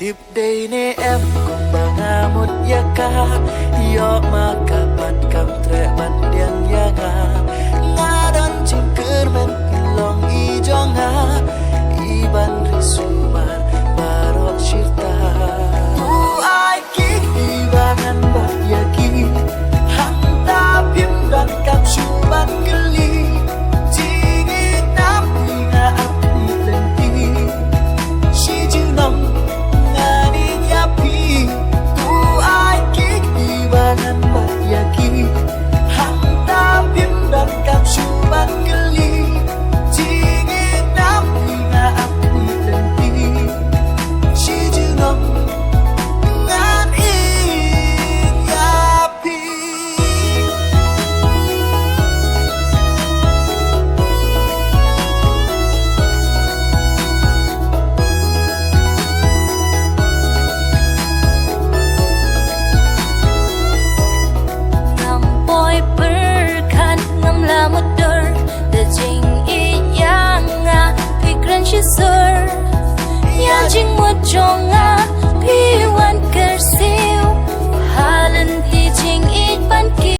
Dịp đây nè em cùng bà nga một ya ca yo maka ban kam tre ban diang ya nga nga dan cingker men long I jonga iban risuman barok shirta tu ai kik ibangan bat yaki hanta pim dan kam shubat geli jingi nam nga api lenti shi ju nam Subat geli dingin api na api lenti si junong dengan inyapi Ngampoy berkan ngamla motor dajing iyang nga pikran shi sur ya jing mo jonga